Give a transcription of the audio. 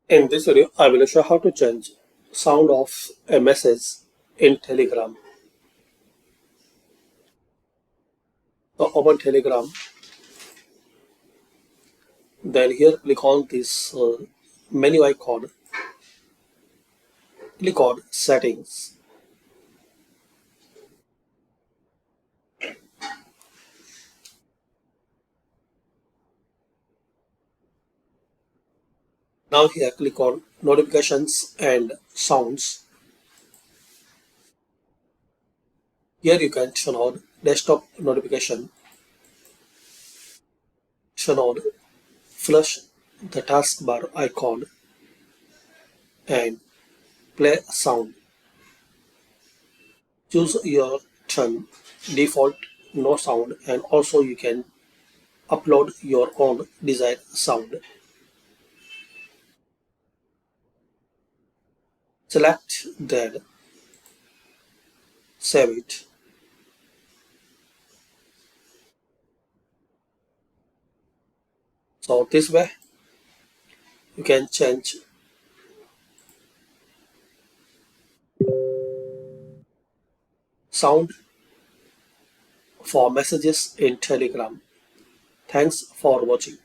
In this video, I will show how to change sound of a message in Telegram. So open Telegram, then here click on this menu icon, click on settings. Now here click on notifications and sounds. Here you can turn on desktop notification, turn on flush the taskbar icon and play sound. Choose your turn, default no sound, and also you can upload your own desired sound. Select that, save it. So this way you can change sound for messages in Telegram. Thanks for watching.